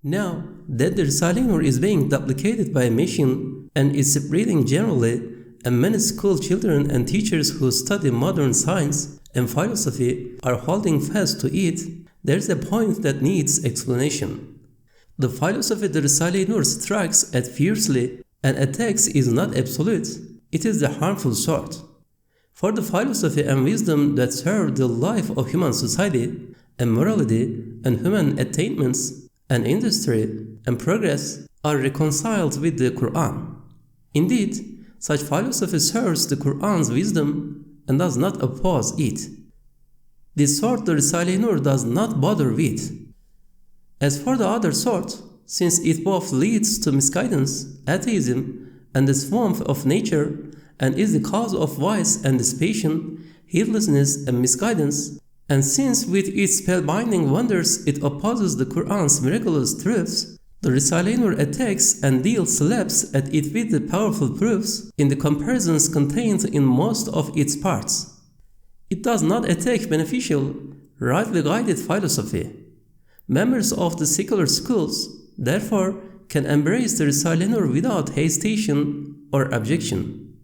Now that the Risale-i Nur is being duplicated by a machine and is spreading generally, and many school children and teachers who study modern science and philosophy are holding fast to it, there is a point that needs explanation. The philosophy the Risale-i Nur strikes at fiercely and attacks is not absolute, it is the harmful sort. For the philosophy and wisdom that serve the life of human society, and morality, and human attainments, and industry, and progress are reconciled with the Qur'an. Indeed, such philosophy serves the Qur'an's wisdom and does not oppose it. This sort the Risale-i Nur does not bother with. As for the other sort, since it both leads to misguidance, atheism, and the swamp of nature, and is the cause of vice and dissipation, heedlessness and misguidance, and since with its spellbinding wonders it opposes the Qur'an's miraculous truths, the Risale-i Nur attacks and deals slaps at it with the powerful proofs in the comparisons contained in most of its parts. It does not attack beneficial, rightly guided philosophy. Members of the secular schools, therefore, can embrace the Risale-i Nur without hesitation or objection.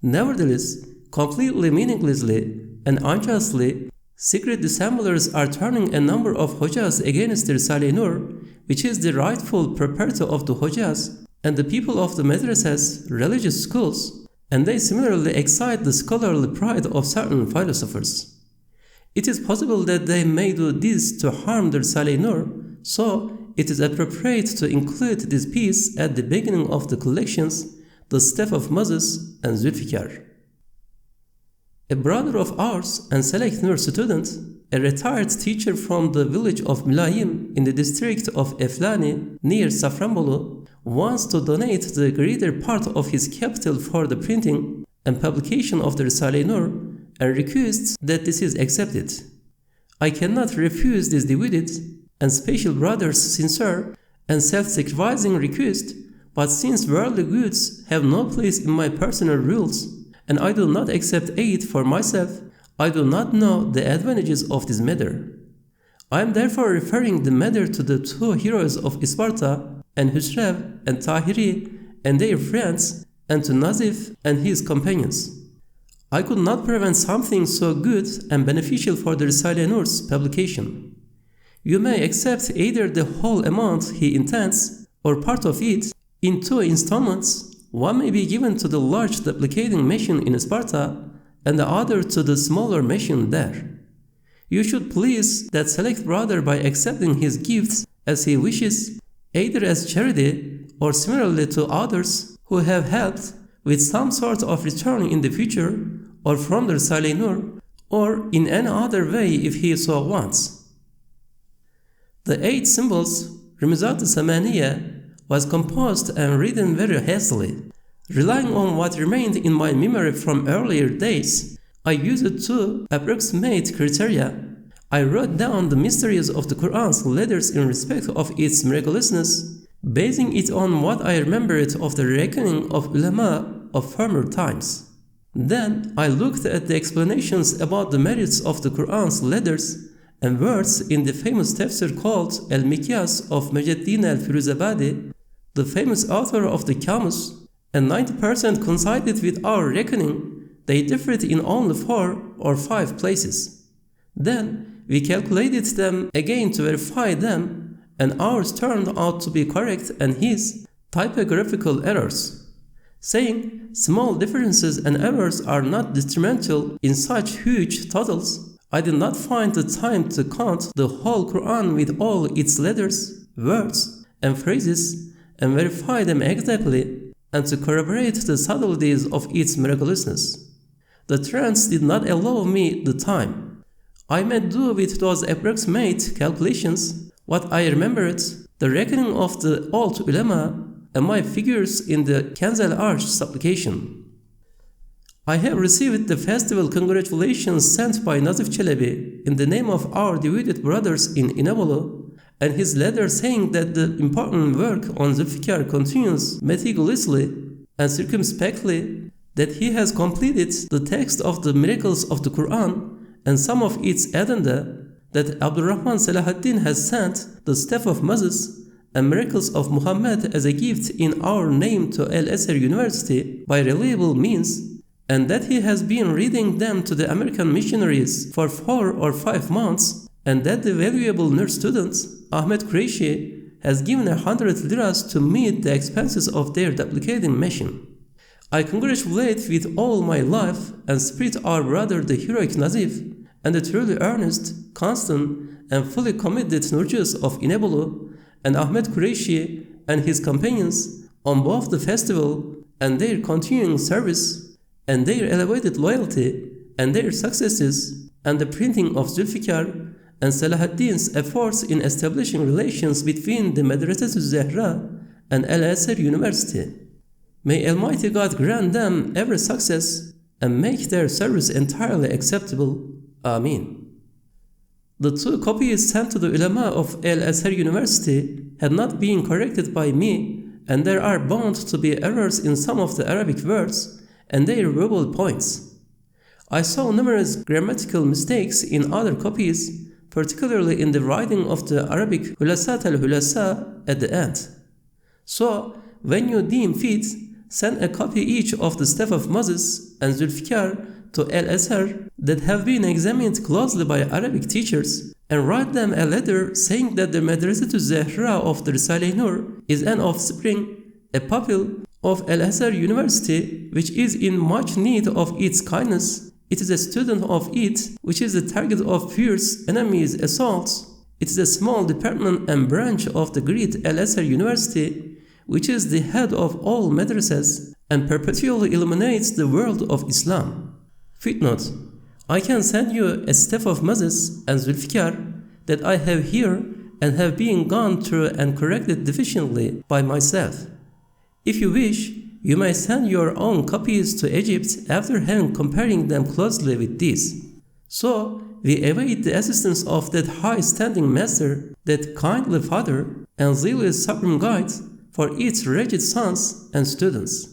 Nevertheless, completely meaninglessly and unjustly, secret dissemblers are turning a number of Hojas against the Risale-i Nur, which is the rightful property of the Hojas and the people of the madrasas, religious schools, and they similarly excite the scholarly pride of certain philosophers. It is possible that they may do this to harm the Risale-i Nur, so it is appropriate to include this piece at the beginning of the collections, the Staff of Moses and Zulfikar. A brother of ours and select Nur student, a retired teacher from the village of Mülayim in the district of Eflani near Safranbolu, wants to donate the greater part of his capital for the printing and publication of the Risale-i Nur and requests that this is accepted. I cannot refuse this devoted and special brother's sincere and self-sacrificing request, but since worldly goods have no place in my personal rules, and I do not accept aid for myself, I do not know the advantages of this matter. I am therefore referring the matter to the two heroes of Sparta, and Husrev and Tahiri and their friends, and to Nazif and his companions. I could not prevent something so good and beneficial for the Risale-i Nur's publication. You may accept either the whole amount he intends, or part of it, in 2 installments. One may be given to the large duplicating machine in Sparta, and the other to the smaller machine there. You should please that select brother by accepting his gifts as he wishes, either as charity or similarly to others who have helped, with some sort of return in the future, or from the Risale-i Nur, or in any other way if he so wants. The 8 symbols, Rumuzat Samaniya, was composed and written very hastily. Relying on what remained in my memory from earlier days, I used 2 approximate criteria. I wrote down the mysteries of the Qur'an's letters in respect of its miraculousness, basing it on what I remembered of the reckoning of ulama of former times. Then I looked at the explanations about the merits of the Qur'an's letters and words in the famous tafsir called Al-Mikyas of Mujaddin al-Firuzabadi, the famous author of the Kamus, and 90% coincided with our reckoning. They differed in only 4 or 5 places. Then we calculated them again to verify them, and ours turned out to be correct and his typographical errors. Saying small differences and errors are not detrimental in such huge totals, I did not find the time to count the whole Qur'an with all its letters, words, and phrases, and verify them exactly, and to corroborate the subtleties of its miraculousness. The trance did not allow me the time. I made do with those approximate calculations, what I remembered, the reckoning of the old ulama, and my figures in the Kanz al-Arsh supplication. I have received the festival congratulations sent by Nazif Çelebi in the name of our devoted brothers in İnebolu, and his letter saying that the important work on Zulfikar continues meticulously and circumspectly, that he has completed the text of the miracles of the Qur'an and some of its addenda, that Abdurrahman Salahuddin has sent the staff of Moses, and Miracles of Muhammad as a gift in our name to Al-Azhar University by reliable means, and that he has been reading them to the American missionaries for 4 or 5 months, and that the valuable nurse student, Ahmed Qureshi, has given 100 liras to meet the expenses of their duplicating machine. I congratulate with all my life and spirit our brother the heroic Nazif, and the truly earnest, constant, and fully committed Nurjus of Inebolu, and Ahmed Qureshi and his companions on both the festival and their continuing service, and their elevated loyalty, and their successes, and the printing of Zulfikar, and Salahuddin's efforts in establishing relations between the Madrasatul Zahra and Al-Azhar University. May Almighty God grant them every success and make their service entirely acceptable. Amin. The 2 copies sent to the ulama of Al-Azhar University had not been corrected by me, and there are bound to be errors in some of the Arabic words and their verbal points. I saw numerous grammatical mistakes in other copies, particularly in the writing of the Arabic Hulasat al-Hulasa at the end. So, when you deem fit, send a copy each of the staff of Moses and Zulfikar to Al-Azhar that have been examined closely by Arabic teachers, and write them a letter saying that the Madrasatul Zahra of the Risale-i Nur is an offspring, a pupil of Al-Azhar University, which is in much need of its kindness. It is a student of it, which is the target of fierce enemies' assaults. It is a small department and branch of the great Al-Azhar University, which is the head of all madrasas and perpetually illuminates the world of Islam. Footnote: I can send you a staff of Moses and Zulfikar that I have here and have been gone through and corrected deficiently by myself. If you wish, you may send your own copies to Egypt after having comparing them closely with these. So, we await the assistance of that high-standing master, that kindly father, and zealous supreme guide for its wretched sons and students.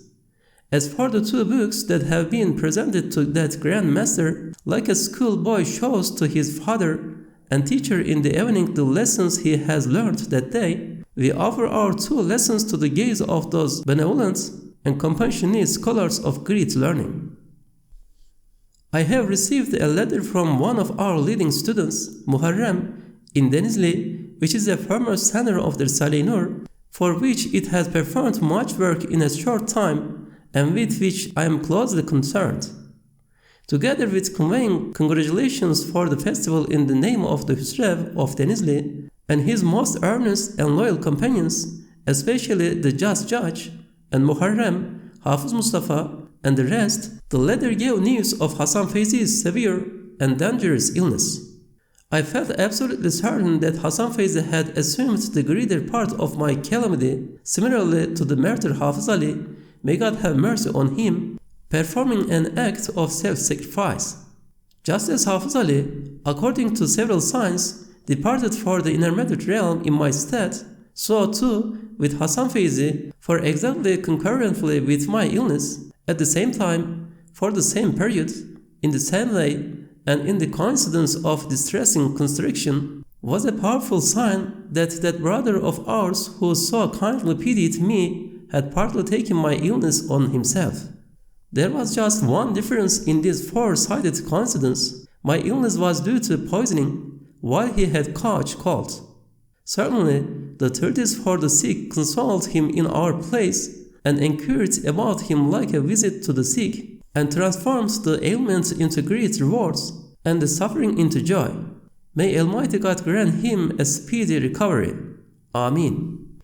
As for the 2 books that have been presented to that Grand Master, like a schoolboy shows to his father and teacher in the evening the lessons he has learned that day, we offer our 2 lessons to the gaze of those benevolent and compassionate scholars of great learning. I have received a letter from one of our leading students, Muharrem, in Denizli, which is a former center of the Risale-i Nur, for which it has performed much work in a short time, and with which I am closely concerned. Together with conveying congratulations for the festival in the name of the Husrev of Denizli and his most earnest and loyal companions, especially the just judge and Muharrem, Hafiz Mustafa, and the rest, the letter gave news of Hasan Feyzi's severe and dangerous illness. I felt absolutely certain that Hasan Feyzi had assumed the greater part of my calamity, similarly to the martyr Hafiz Ali, may God have mercy on him, performing an act of self-sacrifice. Just as Hafiz Ali, according to several signs, departed for the intermediate realm in my stead, so too with Hasan Feyzi, for exactly concurrently with my illness, at the same time, for the same period, in the same way, and in the coincidence of distressing constriction, was a powerful sign that that brother of ours who so kindly pitied me had partly taken my illness on himself. There was just one difference in this four-sided coincidence. My illness was due to poisoning, while he had caught cold. Certainly, the authorities for the sick consoled him in our place and inquired about him like a visit to the sick, and transformed the ailment into great rewards and the suffering into joy. May Almighty God grant him a speedy recovery. Amin.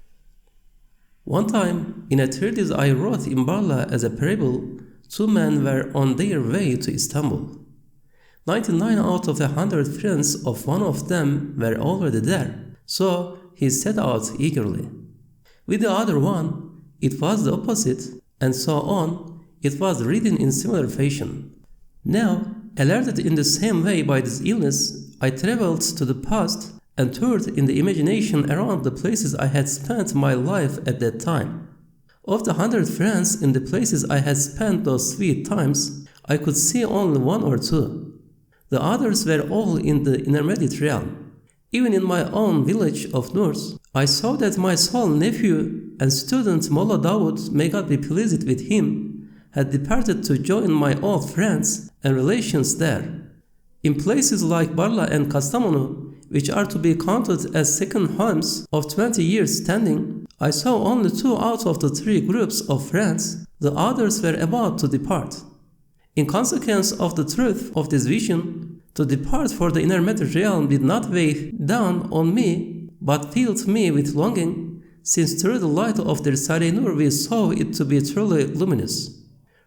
One time, in a treatise I wrote in Barla as a parable, 2 men were on their way to Istanbul. 99 out of 100 friends of one of them were already there, so he set out eagerly. With the other one, it was the opposite, and so on, it was written in similar fashion. Now, alerted in the same way by this illness, I traveled to the past and toured in the imagination around the places I had spent my life at that time. Of the 100 friends in the places I had spent those sweet times, I could see only 1 or 2. The others were all in the intermediate realm. Even in my own village of Nurs, I saw that my sole nephew and student Mullah Dawood, may God be pleased with him, had departed to join my old friends and relations there. In places like Barla and Kastamonu, which are to be counted as second homes of 20 years standing, I saw only 2 out of the 3 groups of friends. The others were about to depart. In consequence of the truth of this vision, to depart for the inner matter realm did not weigh down on me, but filled me with longing, since through the light of the Risale-i Nur we saw it to be truly luminous.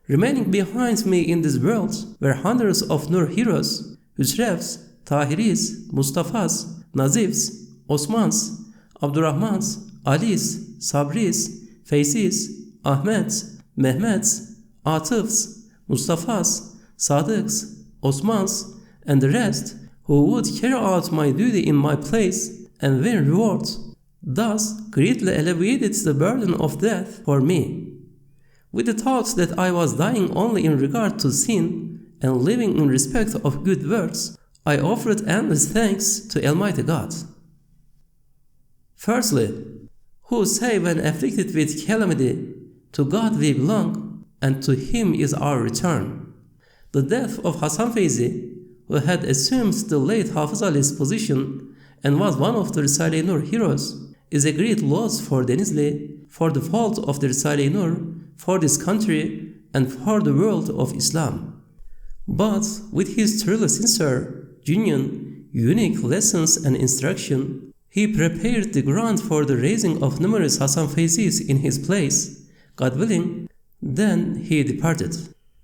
Remaining behind me in this world were hundreds of Nur heroes, Hüsrevs, Tahiris, Mustafas, Nazifs, Osmans, Abdurrahmans, Alis, Sabris, Feysis, Ahmeds, Mehmets, Atifs, Mustafas, Sadiqs, Osmans, and the rest who would carry out my duty in my place and win rewards, thus greatly alleviated the burden of death for me. With the thought that I was dying only in regard to sin and living in respect of good works, I offered endless thanks to Almighty God. Firstly, who say when afflicted with calamity, to God we belong, and to Him is our return. The death of Hasan Feyzi, who had assumed the late Hafiz Ali's position and was one of the Risale-i Nur heroes, is a great loss for Denizli, for the fault of the Risale-i Nur, for this country, and for the world of Islam. But with his truly sincere, genuine, unique lessons and instruction, he prepared the ground for the raising of numerous Hasan Feyzis in his place. God willing, then he departed.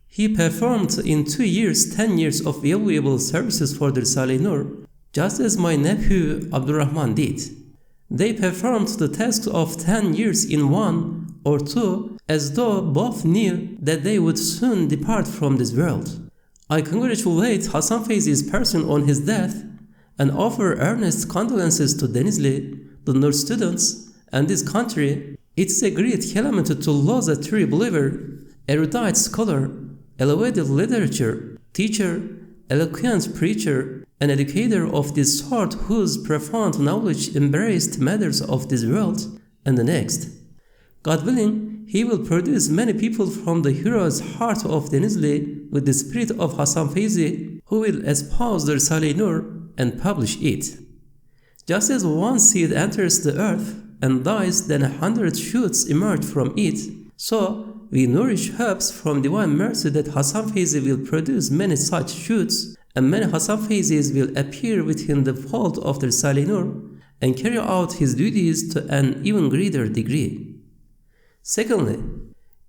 He performed in 2 years 10 years of valuable services for the Risale-i Nur, just as my nephew Abdurrahman did. They performed the task of 10 years in 1 or 2, as though both knew that they would soon depart from this world. I congratulate Hasan Feyzi's person on his death and offer earnest condolences to Denizli, the Nur students, and this country. It's a great calamity to lose a true believer, erudite scholar, elevated literature, teacher, eloquent preacher, an educator of this sort whose profound knowledge embraced matters of this world and the next. God willing, he will produce many people from the hero's heart of Denizli with the spirit of Hasan Feyzi, who will espouse the Risale-i Nur and publish it. Just as one seed enters the earth and dies, then 100 shoots emerge from it, so we nourish hopes from divine mercy that Hasan Feyzi will produce many such shoots, and many Hasan Feyzis will appear within the fold of the Risale-i Nur and carry out his duties to an even greater degree. Secondly,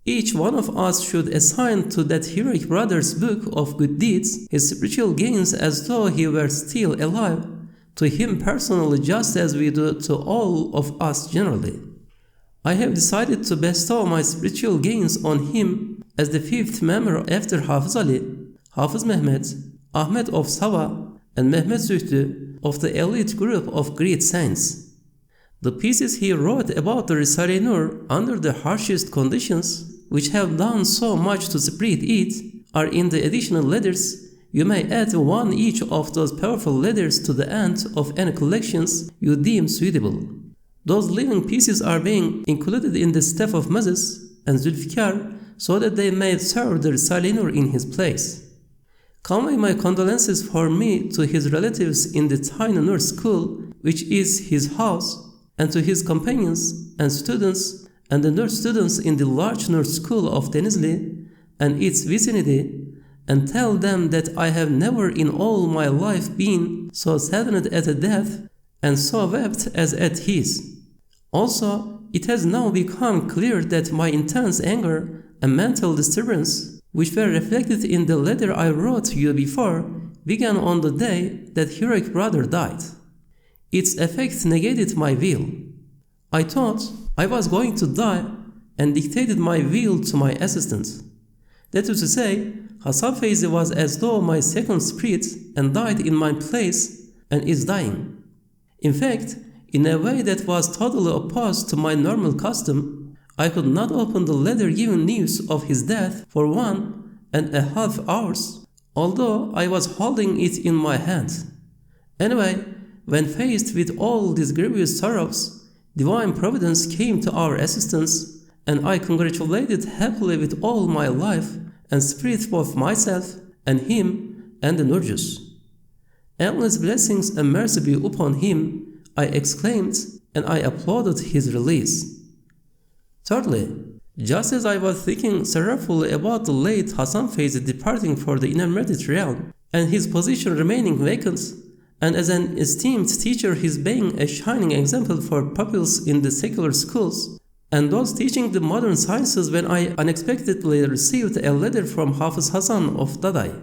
each one of us should assign to that heroic brother's book of good deeds his spiritual gains as though he were still alive, to him personally just as we do to all of us generally. I have decided to bestow my spiritual gains on him as the 5th member after Hafiz Ali, Hafiz Mehmet, Ahmet of Sava, and Mehmet Zühtü of the elite group of great saints. The pieces he wrote about the Risale-i Nur under the harshest conditions, which have done so much to spread it, are in the additional letters. You may add one each of those powerful letters to the end of any collections you deem suitable. Those living pieces are being included in the staff of Moses and Zulfikar so that they may serve the Risale-i Nur in his place. Convey my condolences for me to his relatives in the tiny Nur school, which is his house, and to his companions and students and the Nur students in the large Nur school of Denizli and its vicinity, and tell them that I have never in all my life been so saddened at a death and so wept as at his. Also, it has now become clear that my intense anger and mental disturbance, which were reflected in the letter I wrote you before, began on the day that heroic brother died. Its effect negated my will. I thought I was going to die and dictated my will to my assistant. That is to say, Hasan Feyzi was as though my second spirit and died in my place and is dying. In fact, in a way that was totally opposed to my normal custom, I could not open the letter giving news of his death for 1.5 hours, although I was holding it in my hand. Anyway, when faced with all these grievous sorrows, divine providence came to our assistance, and I congratulated happily with all my life and spirit both myself and him and the Nurjus. Endless blessings and mercy be upon him, I exclaimed, and I applauded his release. Thirdly, just as I was thinking sorrowfully about the late Hasan Feyzi departing for the intermediate realm and his position remaining vacant, and as an esteemed teacher his being a shining example for pupils in the secular schools, and those teaching the modern sciences, when I unexpectedly received a letter from Hafiz Hasan of Dadai.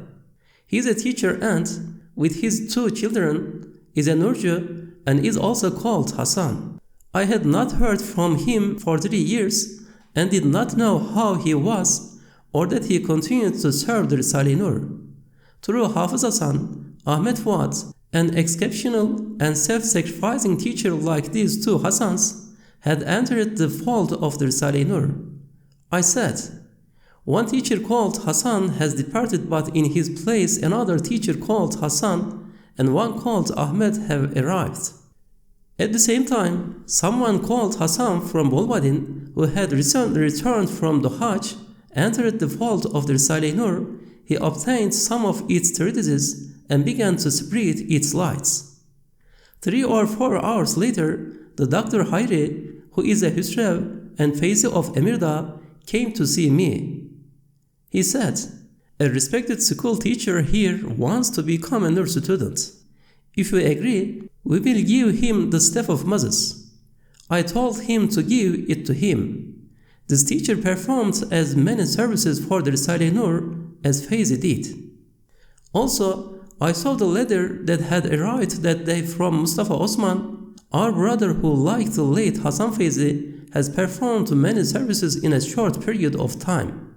He is a teacher and, with his 2 children, is a Nurju and is also called Hasan. I had not heard from him for 3 years and did not know how he was or that he continued to serve the Risale-i Nur. Through Hafiz Hasan, Ahmed Fuad, an exceptional and self-sacrificing teacher like these 2 Hasans, had entered the fold of the Risale-i Nur. I said, one teacher called Hasan has departed, but in his place another teacher called Hasan and one called Ahmed have arrived. At the same time, someone called Hasan from Bolbadin, who had recently returned from the Hajj, entered the fold of the Risale-i Nur. He obtained some of its treatises and began to spread its lights. 3 or 4 hours later, the Dr. Hayri, who is a Husrev and Feyzi of Emirdağ, came to see me. He said, a respected school teacher here wants to become a Nur student. If you agree, we will give him the staff of Moses. I told him to give it to him. This teacher performed as many services for the Risale-i Nur as Feyzi did. Also, I saw the letter that had arrived that day from Mustafa Osman. Our brother, who, like the late Hasan Feyzi, has performed many services in a short period of time.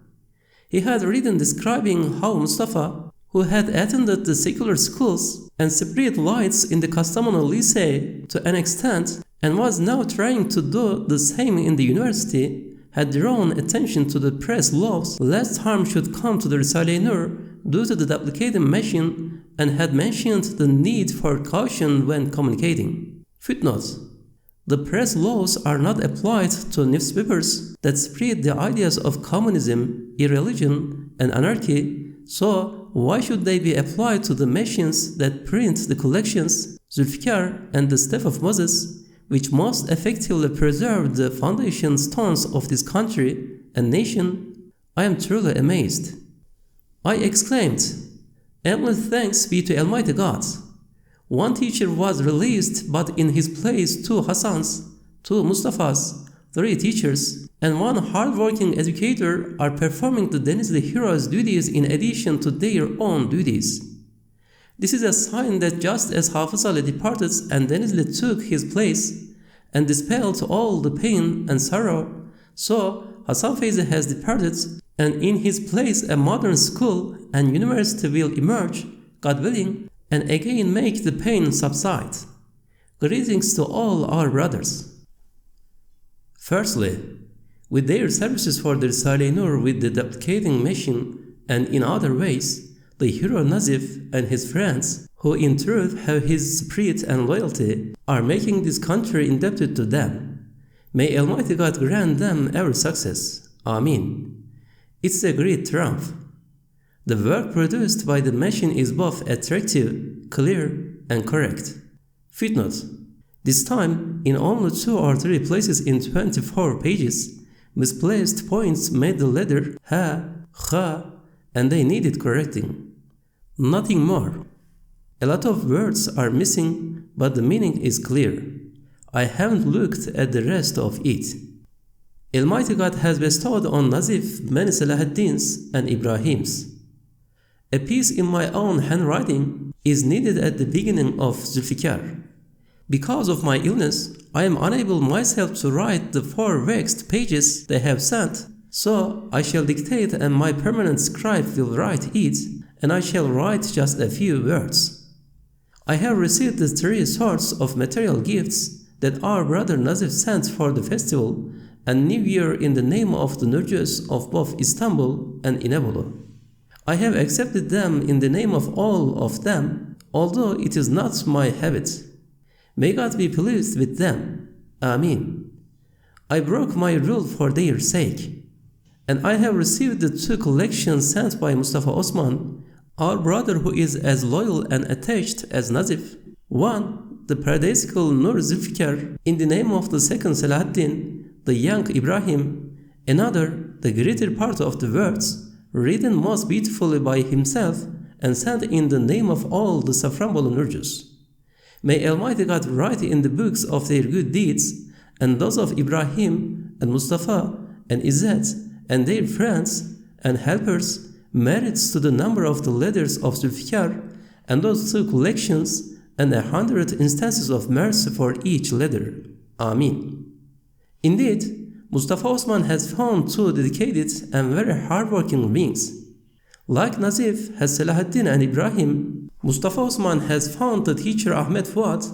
He had written describing how Mustafa, who had attended the secular schools and spread lights in the Kastamonu Lycée to an extent and was now trying to do the same in the university, had drawn attention to the press laws lest harm should come to the Risale-i Nur due to the duplicating machine, and had mentioned the need for caution when communicating. Footnote: the press laws are not applied to newspapers that spread the ideas of communism, irreligion, and anarchy, so why should they be applied to the machines that print the collections, Zulfikar and the Staff of Moses, which most effectively preserve the foundation stones of this country and nation? I am truly amazed. I exclaimed, endless thanks be to Almighty God. One teacher was released, but in his place 2 Hassans, 2 Mustafas, 3 teachers, and 1 hard-working educator are performing the Denizli heroes' duties in addition to their own duties. This is a sign that just as Hafiz Ali departed and Denizli took his place and dispelled all the pain and sorrow, so Hasan Feyzi has departed, and in his place a modern school and university will emerge, God willing, and again make the pain subside. Greetings to all our brothers. Firstly, with their services for the Risale-i Nur with the duplicating machine and in other ways, the hero Nazif and his friends, who in truth have his spirit and loyalty, are making this country indebted to them. May Almighty God grant them every success. Amen. It's a great triumph. The work produced by the machine is both attractive, clear, and correct. Footnote: this time, in only 2 or 3 places in 24 pages, misplaced points made the letter ha, kha, and they needed correcting. Nothing more. A lot of words are missing, but the meaning is clear. I haven't looked at the rest of it. Almighty God has bestowed on Nazif many Salahuddins and Ibrahims. A piece in my own handwriting is needed at the beginning of Zulfikar. Because of my illness, I am unable myself to write the 4 vexed pages they have sent, so I shall dictate and my permanent scribe will write it, and I shall write just a few words. I have received the 3 sorts of material gifts that our brother Nazif sent for the festival and New Year in the name of the Nurjus of both Istanbul and Inebolu. I have accepted them in the name of all of them, although it is not my habit. May God be pleased with them. Amen. I broke my rule for their sake, and I have received the 2 collections sent by Mustafa Osman, our brother who is as loyal and attached as Nazif. One, the paradisical Nur Zulfikar in the name of the second Salahuddin, the young Ibrahim. Another, the greater part of the words, written most beautifully by himself and sent in the name of all the Safranbolu Nurjus. May Almighty God write in the books of their good deeds and those of Ibrahim and Mustafa and Izzat and their friends and helpers merits to the number of the letters of Zulfikar and those 2 collections and 100 instances of mercy for each letter. Amen. Indeed, Mustafa Osman has found 2 dedicated and very hardworking beings. Like Nazif has Salahuddin and Ibrahim, Mustafa Osman has found the teacher Ahmed Fuad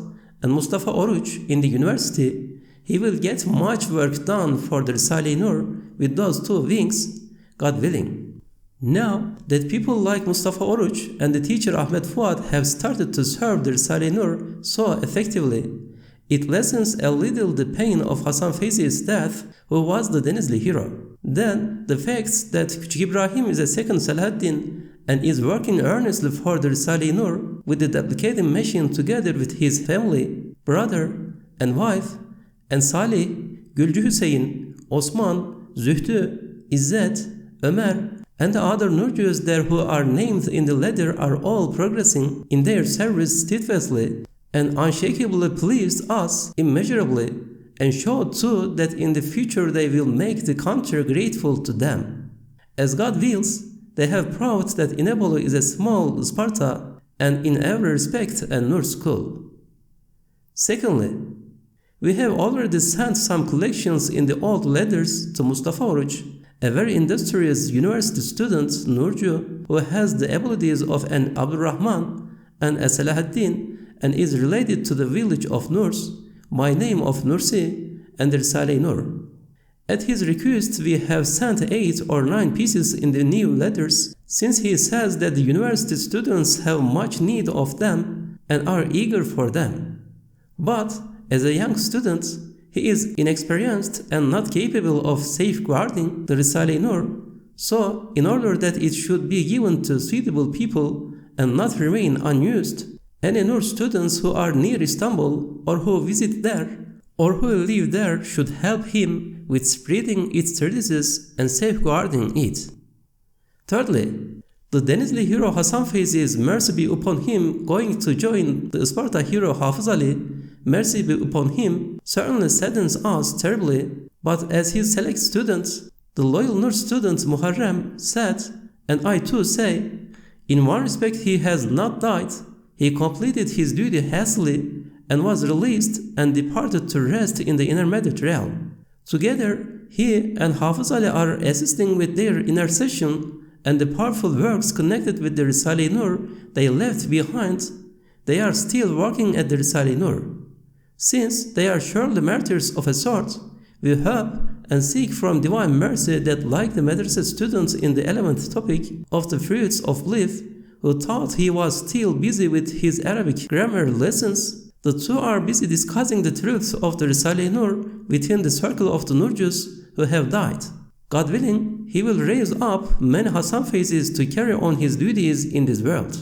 and Mustafa Oruç in the university. He will get much work done for the Risale-i Nur with those 2 wings, God willing. Now that people like Mustafa Oruç and the teacher Ahmed Fuad have started to serve the Risale-i Nur so effectively, it lessens a little the pain of Hasan Feyzi's death, who was the Denizli hero. Then the facts that Küçük Ibrahim is a second Salahuddin and is working earnestly for the Risale-i Nur with the duplicating machine together with his family, brother and wife, and Salih, Gülcü Hüseyin, Osman, Zühtü, İzzet, Ömer, and the other Nurjus there who are named in the letter are all progressing in their service steadfastly and unshakably pleased us immeasurably, and showed too that in the future they will make the country grateful to them. As God wills, they have proved that Inebolu is a small Sparta and in every respect a Nur school. Secondly, we have already sent some collections in the old letters to Mustafa Oruç, a very industrious university student, Nurju, who has the abilities of an Abdurrahman and a Salahuddin and is related to the village of Nurs, by name of Nursi, and the Risale-i Nur. At his request, we have sent 8 or 9 pieces in the new letters, since he says that the university students have much need of them and are eager for them. But, as a young student, he is inexperienced and not capable of safeguarding the Risale-i Nur, so in order that it should be given to suitable people and not remain unused, any Nur students who are near Istanbul or who visit there or who live there should help him with spreading its traditions and safeguarding it. Thirdly, the Denizli hero Hasan Feyzi's mercy be upon him going to join the Sparta hero Hafız Ali, mercy be upon him, certainly saddens us terribly, but as his select student, the loyal Nur student Muharrem said, and I too say, in one respect he has not died, he completed his duty hastily and was released and departed to rest in the intermediate realm. Together, he and Hafız Ali are assisting with their intercession and the powerful works connected with the Risale-i Nur they left behind. They are still working at the Risale-i Nur. Since they are surely martyrs of a sort, we hope and seek from divine mercy that, like the madrasa students in the 11th topic of the fruits of belief, who thought he was still busy with his Arabic grammar lessons, the 2 are busy discussing the truths of the Risale-i Nur within the circle of the Nurjus who have died. God willing, he will raise up many Hasan Feyzis to carry on his duties in this world.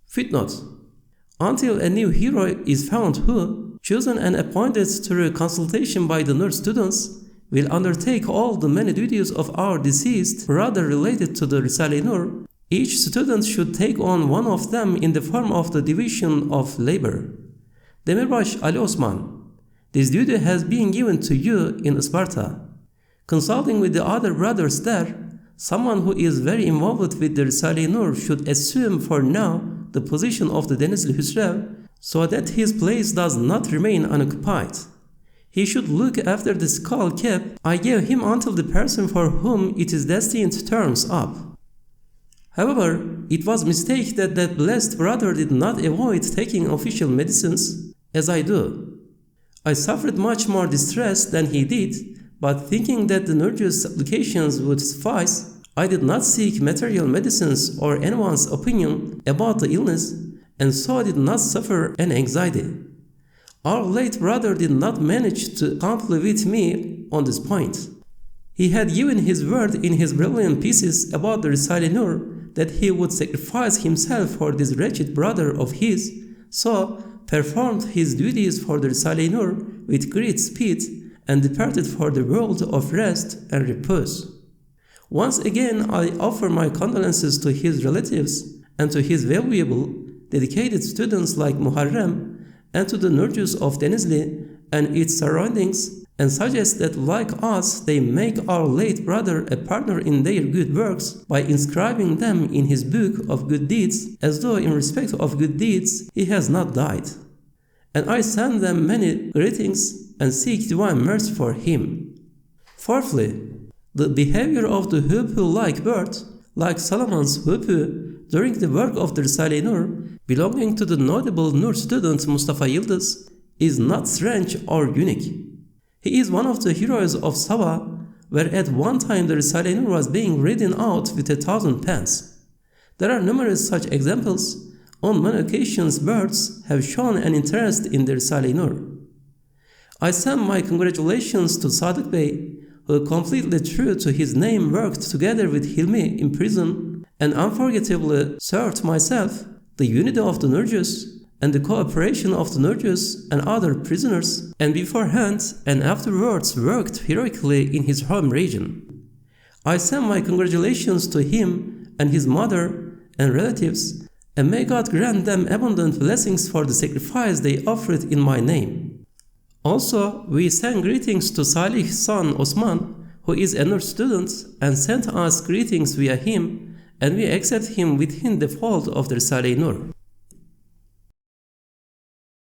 Footnote: until a new hero is found who, chosen and appointed through consultation by the Nur students, will undertake all the many duties of our deceased brother related to the Risale-i Nur, each student should take on one of them in the form of the division of labor. Demirbaş Ali Osman, this duty has been given to you in Sparta. Consulting with the other brothers there, someone who is very involved with the Risale-i Nur should assume for now the position of the Denizli Hüsrev, so that his place does not remain unoccupied. He should look after the skull cap I gave him until the person for whom it is destined turns up. However, it was mistake that blessed brother did not avoid taking official medicines, as I do. I suffered much more distress than he did, but thinking that the Nurjus supplications would suffice, I did not seek material medicines or anyone's opinion about the illness, and so did not suffer an anxiety. Our late brother did not manage to comply with me on this point. He had given his word in his brilliant pieces about the Risale-i Nur that he would sacrifice himself for this wretched brother of his, so performed his duties for the Risale-i Nur with great speed and departed for the world of rest and repose. Once again I offer my condolences to his relatives and to his valuable, dedicated students like Muharrem and to the Nurjus of Denizli and its surroundings, and suggest that like us they make our late brother a partner in their good works by inscribing them in his book of good deeds, as though in respect of good deeds he has not died. And I send them many greetings and seek divine mercy for him. Fourthly, the behavior of the Hubhu-like bird, like Solomon's Hubhu, during the work of the Risale-i Nur, belonging to the notable Nur student Mustafa Yıldız, is not strange or unique. He is one of the heroes of Sabah, where at one time the Risale-i Nur was being written out with 1,000 pens. There are numerous such examples. On many occasions birds have shown an interest in the Risale-i Nur. I send my congratulations to Sadık Bey, who completely true to his name worked together with Hilmi in prison and unforgettably served myself, the unity of the Nurjus, and the cooperation of the Nurjus and other prisoners, and beforehand and afterwards worked heroically in his home region. I send my congratulations to him and his mother and relatives, and may God grant them abundant blessings for the sacrifice they offered in my name. Also, we send greetings to Salih's son Osman, who is a Nur student, and sent us greetings via him, and we accept him within the fold of the Risale-i Nur.